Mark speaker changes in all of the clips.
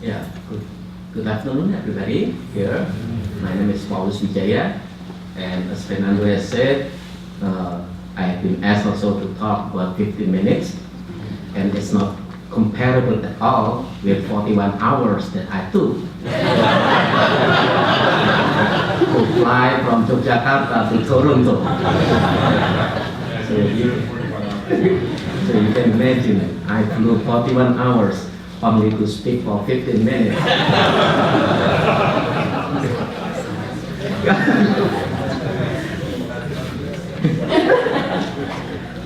Speaker 1: Yeah, good afternoon, everybody here. My name is Paulus Widjaja, and as Fernando has said, I have been asked also to talk about 15 minutes, and it's not comparable at all with 41 hours that I took to fly from Yogyakarta to Toronto. So you can imagine, I flew 41 hours only to speak for 15 minutes.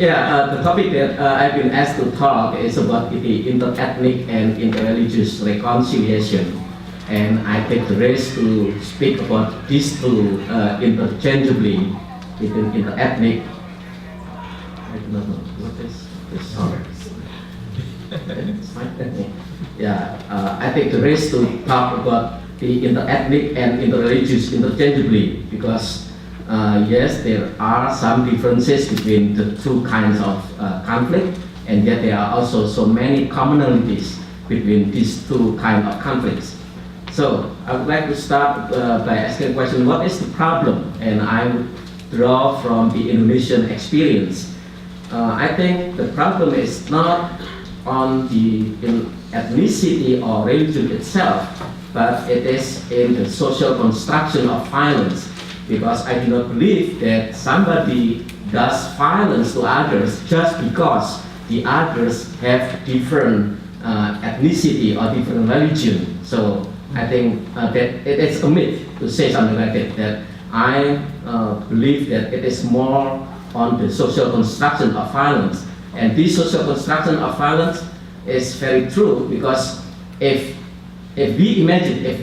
Speaker 1: The topic that I've been asked to talk is about the inter-ethnic and inter-religious reconciliation. And I take the risk to speak about these two interchangeably, between inter-ethnic. I do not know what is this song. I take the risk to talk about the inter-ethnic and inter-religious interchangeably because yes, there are some differences between the two kinds of conflict, and yet there are also so many commonalities between these two kinds of conflicts. So I would like to start by asking a question: what is the problem? And I would draw from the Indonesian experience. I think the problem is not on the ethnicity or religion itself, but it is in the social construction of violence. Because I do not believe that somebody does violence to others just because the others have different ethnicity or different religion. So I think that it is a myth to say something like that. That I believe that it is more on the social construction of violence. And this social construction of violence is very true because if we imagine that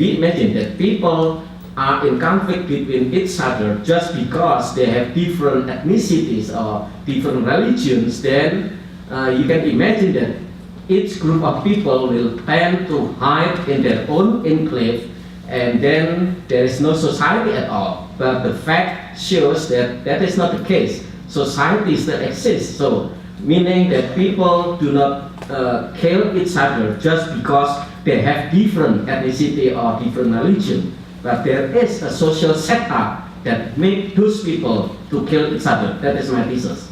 Speaker 1: people are in conflict between each other just because they have different ethnicities or different religions, then you can imagine that each group of people will tend to hide in their own enclave, and then there is no society at all. But the fact shows that that is not the case. Society still exists. So meaning that people do not kill each other just because they have different ethnicity or different religion, but there is a social setup that makes those people to kill each other. That is my thesis.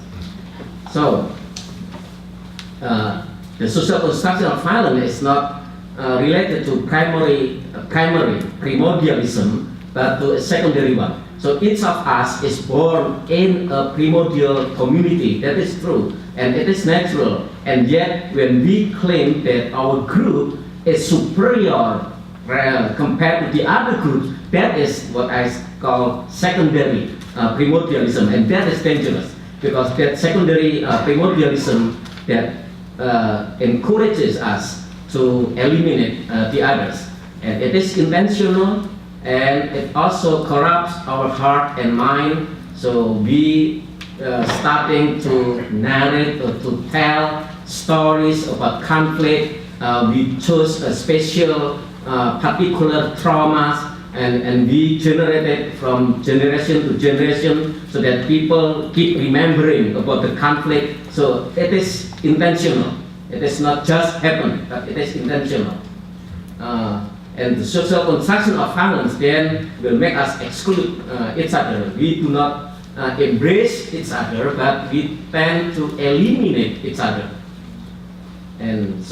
Speaker 1: So the social construction of violence is not related to primary primordialism, but to a secondary one. So each of us is born in a primordial community. That is true, and it is natural. And yet, when we claim that our group is superior compared to the other groups, that is what I call secondary primordialism, and that is dangerous because that secondary primordialism that encourages us to eliminate the others, and it is intentional. And it also corrupts our heart and mind. So we starting to narrate or to tell stories about conflict. We choose a special particular traumas, and we generate it from generation to generation so that people keep remembering about the conflict. So it is intentional. It is not just happen, but it is intentional. And the social construction of violence then will make us exclude each other. We do not embrace each other, but we tend to eliminate each other. And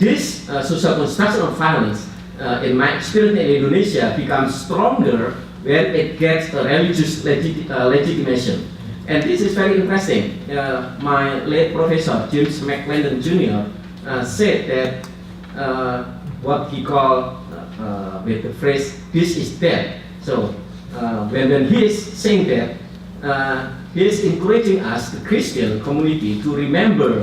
Speaker 1: this social construction of violence, in my experience in Indonesia, becomes stronger when it gets a religious legitimation. And this is very interesting. My late professor, James McClendon Jr., said that what he called with the phrase, "this is dead." So when he is saying that, he is encouraging us, the Christian community, to remember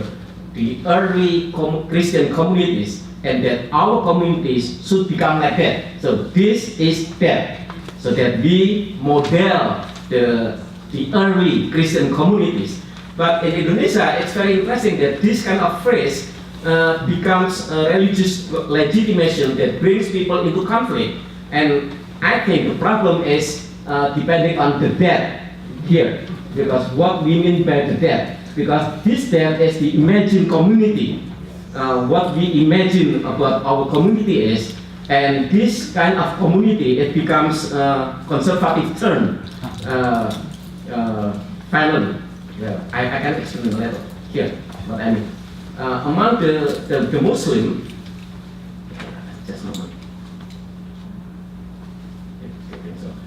Speaker 1: the early Christian communities, and that our communities should become like that. So this is dead, so that we model the early Christian communities. But in Indonesia, it's very interesting that this kind of phrase becomes a religious legitimation that brings people into conflict. And I think the problem is depending on the death here, because what we mean by the death, because this death is the imagined community. what we imagine about our community is, and this kind of community, it becomes conservative term. Finally, I can explain later here what I mean. Among the Muslim, just a moment.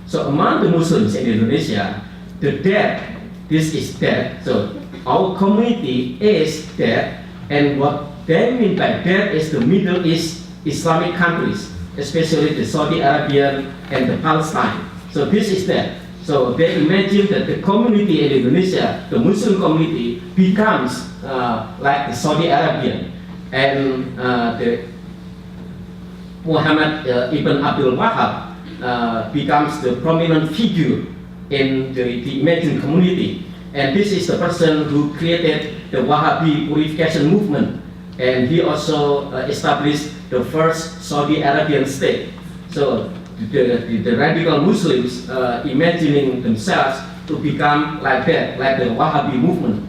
Speaker 1: So among the Muslims in Indonesia, the dead, this is dead. So our community is dead, and what they mean by dead is the Middle East Islamic countries, especially the Saudi Arabian and the Palestine. So this is dead. So they imagine that the community in Indonesia, the Muslim community, becomes like the Saudi Arabian, and the Muhammad ibn Abdul Wahab becomes the prominent figure in the imagined community. And this is the person who created the Wahhabi purification movement, and he also established the first Saudi Arabian state. So the radical Muslims imagining themselves to become like that, like the Wahhabi movement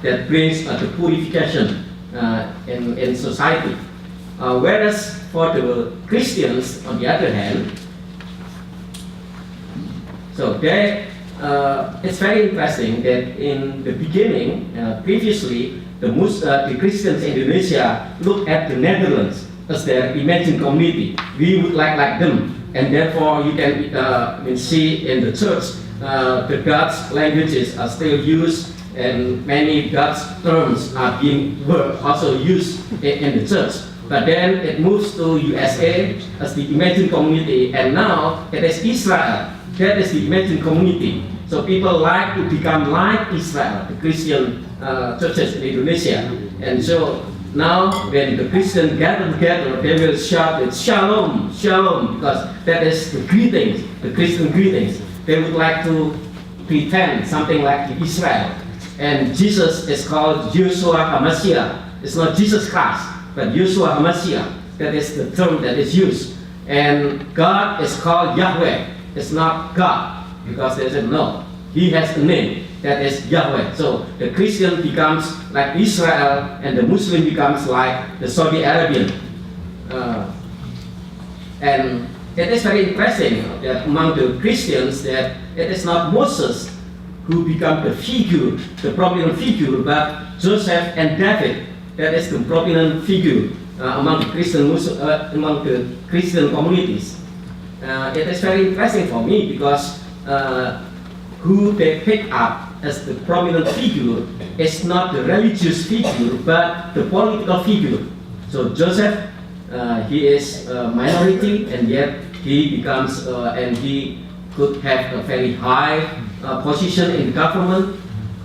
Speaker 1: that brings the purification in society. Whereas for the Christians, on the other hand, so it's very interesting that in the beginning, previously, the Christians in Indonesia look at the Netherlands as their imagined community. We would like them, and therefore you can see in the church the Dutch languages are still used, and many Dutch terms were also used in the church. But then it moves to USA as the imagined community, and now it is Israel. That is the imagined community. So people like to become like Israel, the Christian churches in Indonesia. And so now when the Christians gather together, they will shout it, Shalom, Shalom, because that is the greetings, the Christian greetings. They would like to pretend something like Israel. And Jesus is called Yeshua HaMashiach. It's not Jesus Christ, but Yeshua HaMashiach. That is the term that is used. And God is called Yahweh. It's not God, because they said no. He has a name, that is Yahweh. So the Christian becomes like Israel, and the Muslim becomes like the Saudi Arabian. And it is very interesting that among the Christians that it is not Moses who become the figure, the prominent figure, but Joseph and David. That is the prominent figure among the Christian communities. It is very interesting for me because who they pick up as the prominent figure is not the religious figure, but the political figure. So Joseph, he is a minority, and yet he becomes, and he could have a very high position in the government,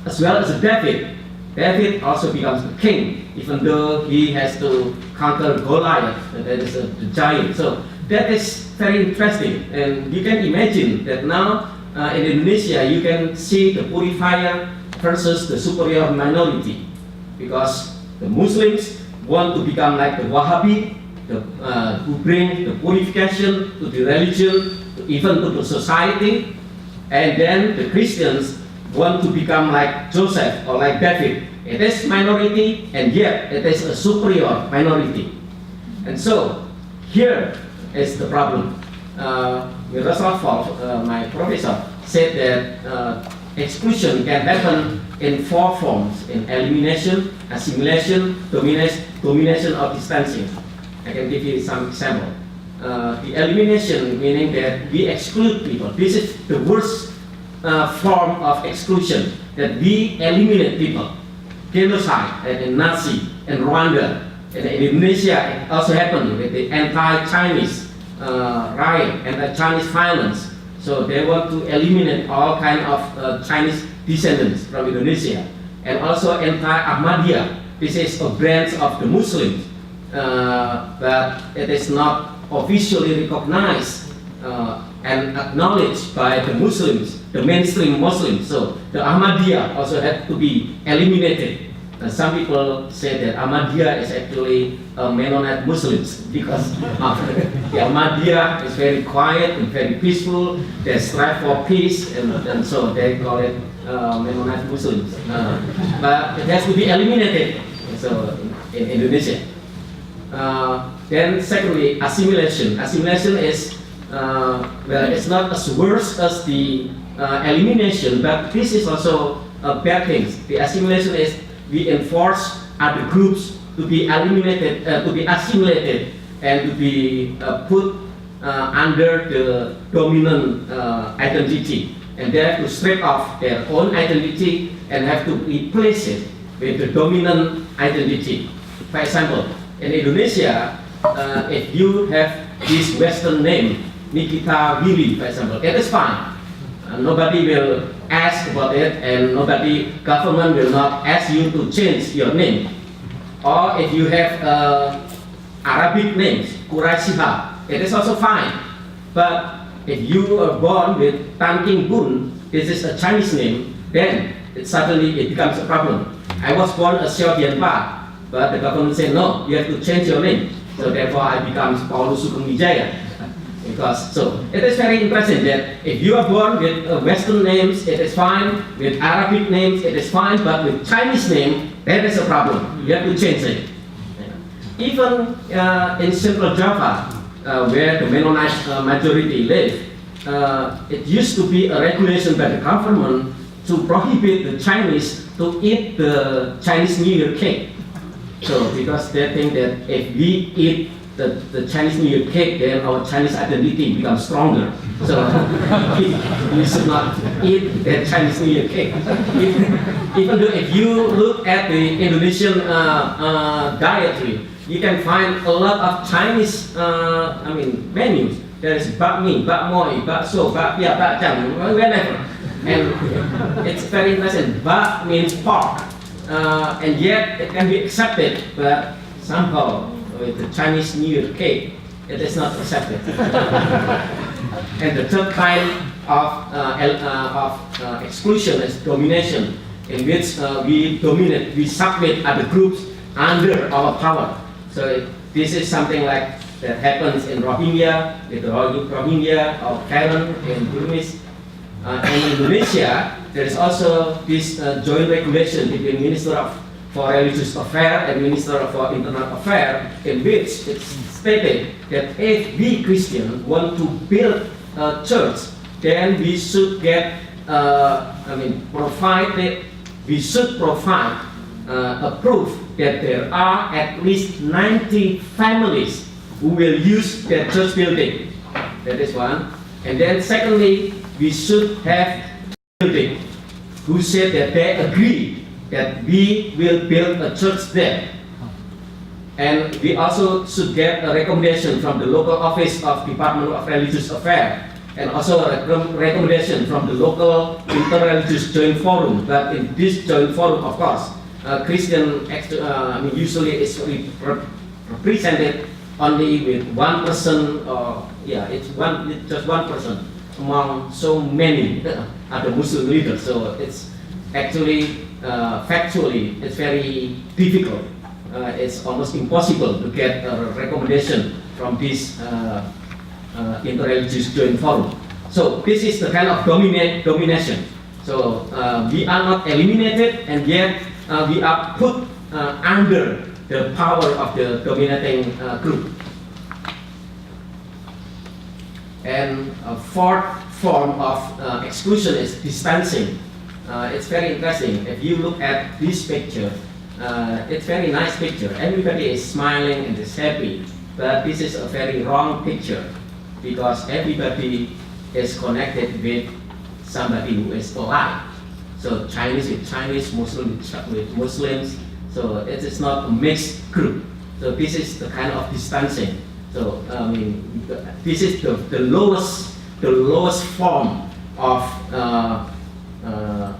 Speaker 1: as well as David. David also becomes the king, even though he has to conquer Goliath, that is the giant. So that is very interesting, and you can imagine that now in Indonesia you can see the purifier versus the superior minority, because the Muslims want to become like the Wahhabi, who bring the purification to the religion, even to the society, and then the Christians want to become like Joseph or like David. It is minority, and yet it is a superior minority. And so here is the problem. Miroslav, my professor, said that exclusion can happen in 4 forms: in elimination, assimilation, domination, or distancing. I can give you some example. The elimination, meaning that we exclude people. This is the worst form of exclusion, that we eliminate people. Genocide in Nazi in Rwanda. In Indonesia, it also happened with the anti-Chinese riot, anti-Chinese violence. So they want to eliminate all kind of Chinese descendants from Indonesia. And also anti-Ahmadiyya. This is a branch of the Muslims, but it is not officially recognized and acknowledged by the Muslims, the mainstream Muslims. So the Ahmadiyya also had to be eliminated. Some people say that Ahmadiyya is actually Mennonite Muslims, because the Ahmadiyya is very quiet and very peaceful. They strive for peace, and so they call it Mennonite Muslims. But it has to be eliminated. So in Indonesia. Then secondly, assimilation. Assimilation is, well, it's not as worse as the elimination, but this is also a bad thing. The assimilation is we enforce other groups to be eliminated, to be assimilated, and to be put under the dominant identity. And they have to strip off their own identity and have to replace it with the dominant identity. For example, in Indonesia, if you have this Western name, Nikita Willy, for example, it is fine. Nobody will ask about it, and government will not ask you to change your name. Or if you have Arabic names, Quraishiha, it is also fine. But if you are born with Tan King Bun, this is a Chinese name, then suddenly it becomes a problem. I was born as Xiao Dianpa, but the government said no, you have to change your name. So therefore I become Paulus Widjaja. Because so it is very interesting that if you are born with Western names, it is fine. With Arabic names, it is fine. But with Chinese name, that is a problem. You have to change it. Even in Central Java, where the Mennonite majority live, it used to be a regulation by the government to prohibit the Chinese to eat the Chinese New Year cake. So because they think that if we eat the Chinese New Year cake, then our Chinese identity becomes stronger. So we should not eat that Chinese New Year cake. Even though if you look at the Indonesian dietary, you can find a lot of Chinese menus. There is bak mi, bak moi, bakso, bakpia, bakjang, whenever. And it's very interesting. Bak means pork, and yet it can be accepted, but somehow with the Chinese New Year cake, it is not accepted. And the third kind of exclusion is domination, in which we submit other groups under our power. So this is something like that happens in Rohingya, with the Rohingya or Karen in Burmese. In Indonesia, there is also this joint regulation between Minister for Religious Affairs and Minister for Internal Affairs, in which it's stated that if we Christians want to build a church, then we should get, we should provide a proof that there are at least 90 families who will use that church building. That is one. And then secondly, we should have building who said that they agree that we will build a church there. And we also should get a recommendation from the local office of Department of Religious Affairs, and also a recommendation from the local Interreligious Joint Forum. But in this joint forum, of course, Christian usually is represented only with one person, or it's just one person among so many other Muslim leaders. So it's actually factually it's very difficult. It's almost impossible to get a recommendation from this Interreligious Joint Forum. So this is the kind of domination. So we are not eliminated, and yet we are put under the power of the dominating group. And a fourth form of exclusion is distancing. It's very interesting. If you look at this picture, it's a very nice picture. Everybody is smiling and is happy, but this is a very wrong picture, because everybody is connected with somebody who is alive. So Chinese with Chinese, Muslim with Muslims. So it is not a mixed group. So this is the kind of distancing. So this is the lowest form of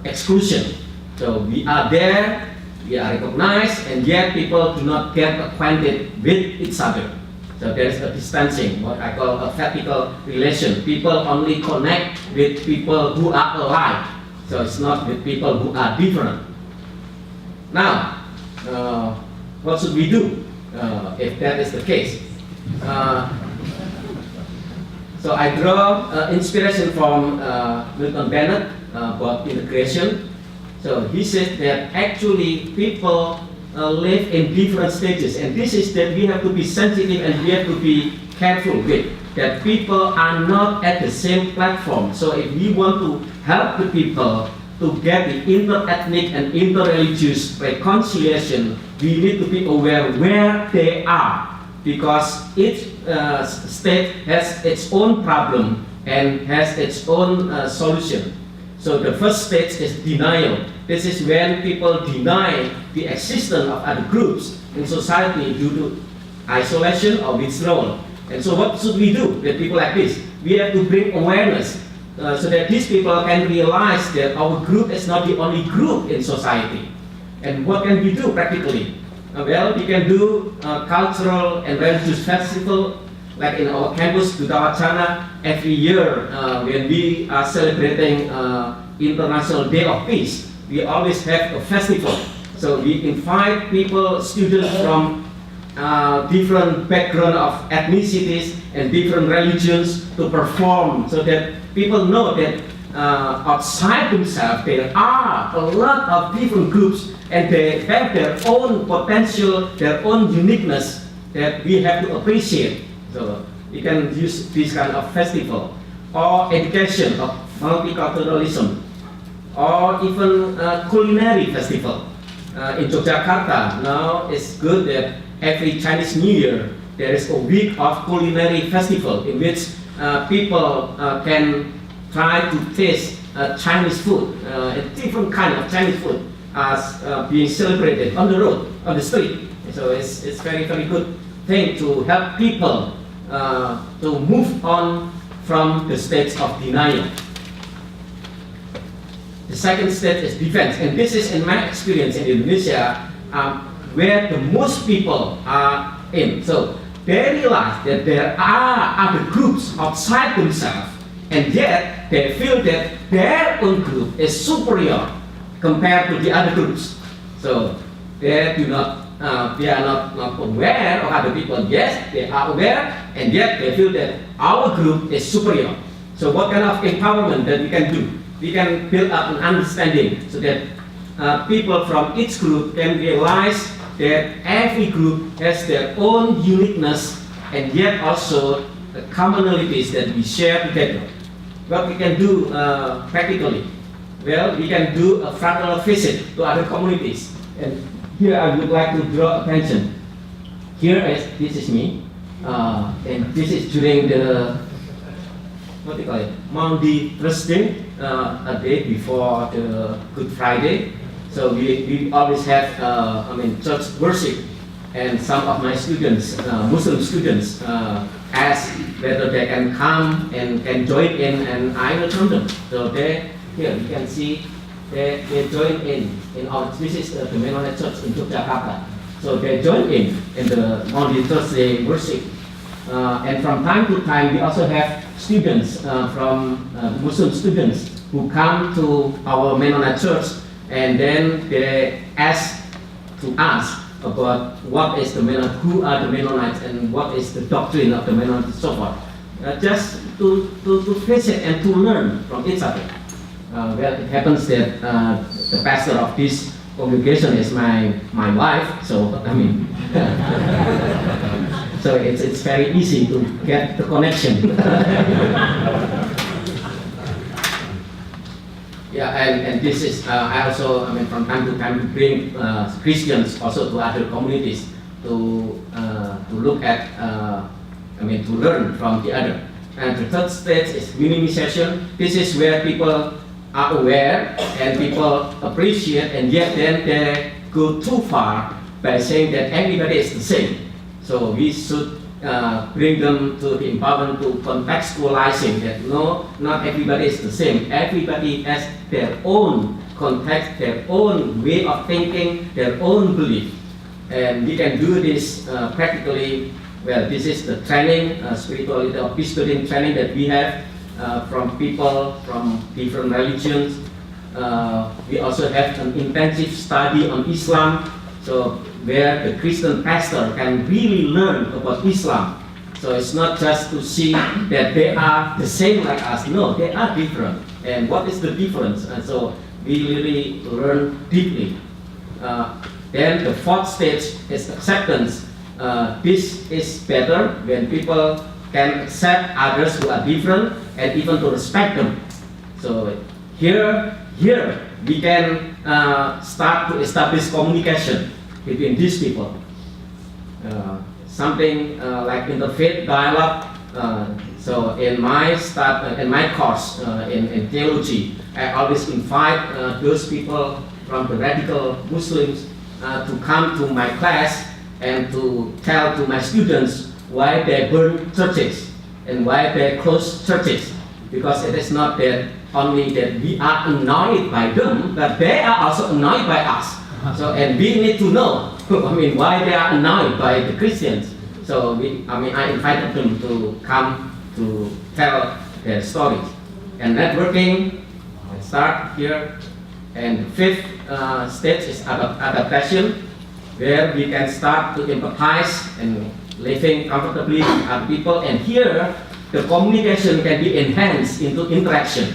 Speaker 1: exclusion. So we are there, we are recognized, and yet people do not get acquainted with each other. So there is a distancing, what I call a vertical relation. People only connect with people who are alive. So it's not with people who are different. Now, what should we do if that is the case? So I draw inspiration from Milton Bennett about integration. So he said that actually people live in different stages, and this is that we have to be sensitive and we have to be careful with, that people are not at the same platform. So if we want to help the people to get the inter-ethnic and inter-religious reconciliation, we need to be aware where they are, because each state has its own problem and has its own solution. So the first stage is denial. This is when people deny the existence of other groups in society due to isolation or withdrawal. And so what should we do with people like this? We have to bring awareness so that these people can realize that our group is not the only group in society. And what can we do practically? Well, we can do cultural and religious festival, like in our campus, Duta Wacana, every year when we are celebrating International Day of Peace, we always have a festival. So we invite people, students from different background of ethnicities and different religions to perform, so that people know that outside themselves there are a lot of different groups and they have their own potential, their own uniqueness that we have to appreciate. So we can use this kind of festival, or education of multiculturalism, or even culinary festival. In Yogyakarta now it's good that every Chinese New Year there is a week of culinary festival in which people can try to taste Chinese food, a different kind of Chinese food as being celebrated on the road, on the street. So it's very, very good thing to help people to move on from the state of denial. The second stage is defense, and this is in my experience in Indonesia where the most people are in. So they realize that there are other groups outside themselves, and yet they feel that their own group is superior compared to the other groups. So they are not aware of other people. Yes, they are aware, and yet they feel that our group is superior. So what kind of empowerment that we can do? We can build up an understanding so that people from each group can realize that every group has their own uniqueness and yet also the commonalities that we share together. What we can do practically? Well, we can do a frontal visit to other communities. And here I would like to draw attention. This is me, and this is during the Maundy Thursday, a day before the Good Friday. So we always have church worship, and some of my students, Muslim students, ask whether they can come and can join in, and I welcome them. So here you can see they join in our, this is the Mennonite Church in Yogyakarta. So they join in the Maundy Thursday worship. And from time to time, we also have students from Muslim students who come to our Mennonite church, and then they ask to us about what is the Mennonite, who are the Mennonites, and what is the doctrine of the Mennonites, so forth. Just to visit and to learn from each other. Well, it happens that the pastor of this congregation is my wife, so so it's very easy to get the connection. Yeah, and this is I also from time to time bring Christians also to other communities to look at to learn from the other. And the third stage is minimization. This is where people are aware and people appreciate, and yet then they go too far by saying that everybody is the same. So we should bring them to the empowerment to contextualizing that no, not everybody is the same. Everybody has their own context, their own way of thinking, their own belief. And we can do this practically. Well, this is the training, spirituality or peace building training that we have from people from different religions. We also have an intensive study on Islam, so where the Christian pastor can really learn about Islam. So it's not just to see that they are the same like us. No, they are different. And what is the difference? And so we really learn deeply. Then the fourth stage is acceptance. This is better when people can accept others who are different and even to respect them. So here we can start to establish communication between these people. Something like interfaith dialogue. So in my course in theology, I always invite those people from the radical Muslims to come to my class and to tell to my students why they burn churches and why they close churches, because it is not that only that we are annoyed by them, but they are also annoyed by us. So and we need to know why they are annoyed by the Christians. So I invited them to come to tell their stories. And networking, I start here. And the fifth stage is adaptation, where we can start to empathize and living comfortably with other people. And here, the communication can be enhanced into interaction.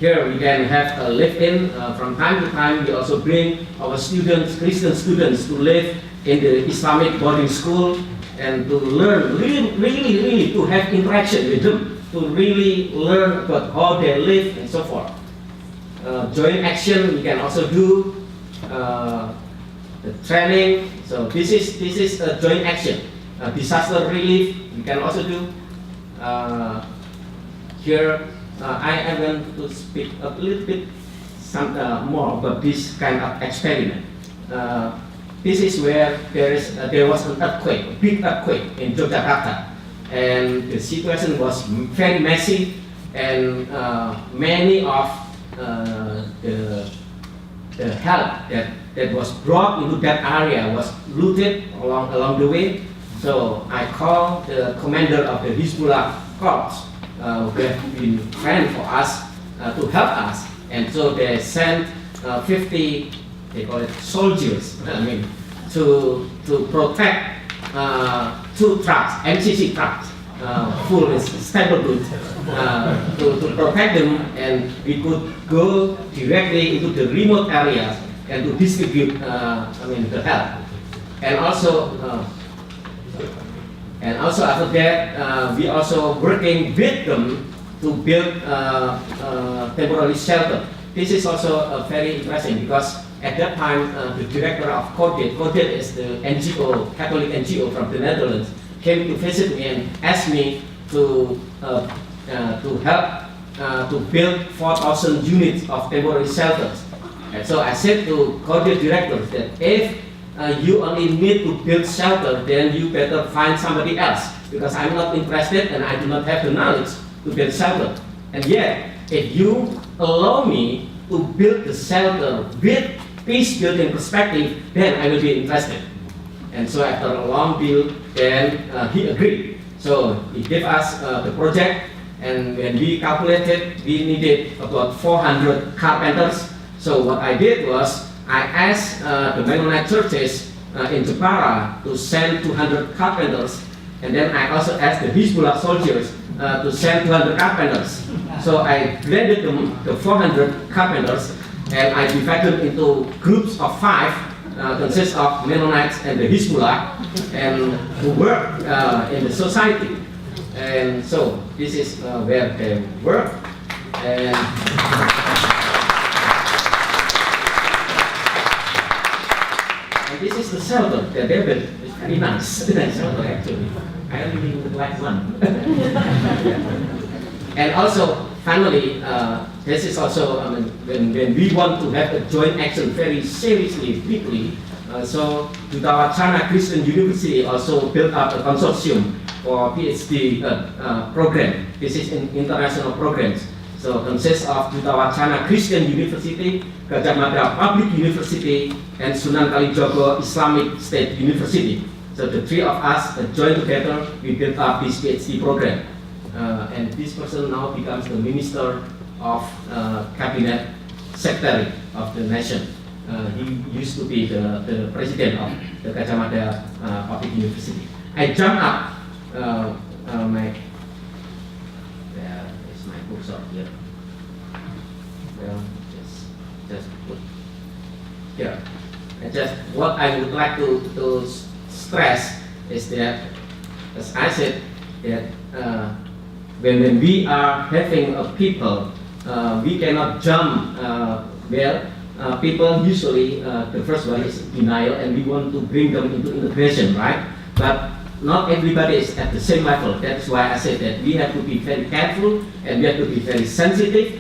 Speaker 1: Here we can have a live-in. From time to time, we also bring our students, Christian students, to live in the Islamic boarding school and to learn, really to have interaction with them, to really learn about how they live and so forth. Joint action we can also do. The training. So this is a joint action. Disaster relief we can also do. Here I am going to speak a little bit more about this kind of experiment. This is where there was an earthquake, a big earthquake in Yogyakarta, and the situation was very messy, and many of the help that was brought into that area was looted along the way. So I called the commander of the Hezbollah corps, who have been friends for us, to help us, and so they sent 50, they call it soldiers, to protect 2 trucks, MCC trucks, full with staple goods, to protect them, and we could go directly into the remote areas and to distribute the help. And also after that, we also working with them to build temporary shelter. This is also very interesting because at that time the director of Conrad is the NGO, Catholic NGO from the Netherlands, came to visit me and asked me to help to build 4,000 units of temporary shelters. And so I said to Conrad directors that if you only need to build shelter, then you better find somebody else, because I'm not interested and I do not have the knowledge to build shelter. And yet, if you allow me to build the shelter with peace building perspective, then I will be interested. And so after a long deal, then he agreed. So he gave us the project, and when we calculated, we needed about 400 carpenters. So what I did was, I asked the Mennonite churches in Jepara to send 200 carpenters, and then I also asked the Hezbollah soldiers to send 200 carpenters. So I blended them, the 400 carpenters, and I divided them into groups of 5, consists of Mennonites and the Hezbollah, and who work in the society. And so this is where they work. And this is the shelter that they built. It's very nice. Shelter actually. I really would like one. And also, finally, this is also when we want to have a joint action very seriously, quickly. So Duta Wacana Christian University also built up a consortium for PhD program. This is in international programs. So consists of Duta Wacana Christian University, Gajah Mada Public University, and Sunan Kalijogo Islamic State University. So the 3 of us joined together, we built up this PhD program. And this person now becomes the Minister of Cabinet Secretary of the nation. He used to be the president of the Gajah Mada Public University. I jumped up cursor here. Well, just put here. And just what I would like to stress is that, as I said, that when we are having a people, we cannot jump where people usually, the first one is denial, and we want to bring them into integration, right? But not everybody is at the same level. That's why I said that we have to be very careful and we have to be very sensitive.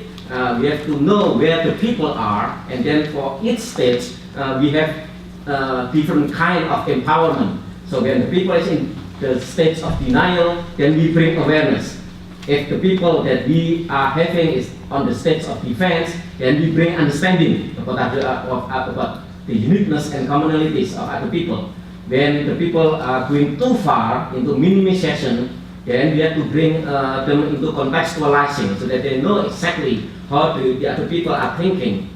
Speaker 1: We have to know where the people are, and then for each stage we have different kind of empowerment. So when the people is in the stage of denial, then we bring awareness. If the people that we are having is on the stage of defense, then we bring understanding about the uniqueness and commonalities of other people. When the people are going too far into minimization, then we have to bring them into contextualizing so that they know exactly how the other people are thinking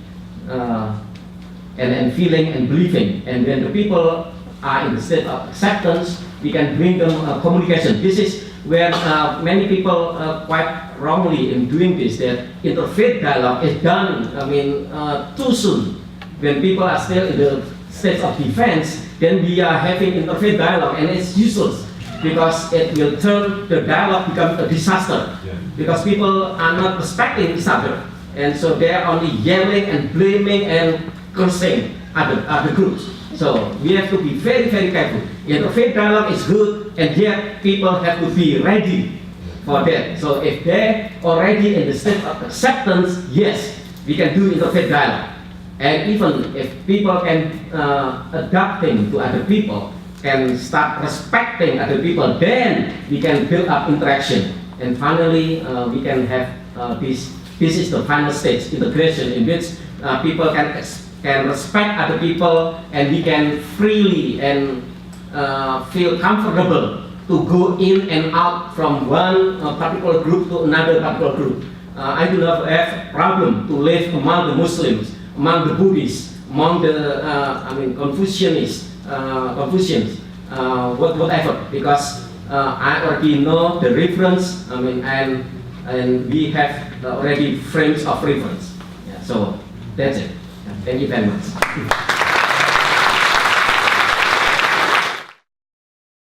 Speaker 1: and feeling and believing. And when the people are in the state of acceptance, we can bring them communication. This is where many people quite wrongly in doing this, that interfaith dialogue is done, too soon. When people are still in the state of defense, then we are having interfaith dialogue, and it's useless because it will turn the dialogue become a disaster. Yeah. Because people are not respecting each other, and so they are only yelling and blaming and cursing other groups. So we have to be very, very careful. Interfaith dialogue is good, and yet people have to be ready for that. So if they're already in the state of acceptance, yes, we can do interfaith dialogue. And even if people can adapting to other people, can start respecting other people, then we can build up interaction. And finally, we can have this is the final stage, integration, in which people can respect other people, and we can freely and feel comfortable to go in and out from one particular group to another particular group. I do not have a problem to live among the Muslims, among the Buddhists, among the Confucians, whatever, because I already know the reference. And we have already frames of reference. Yeah, so that's it. Thank you very much.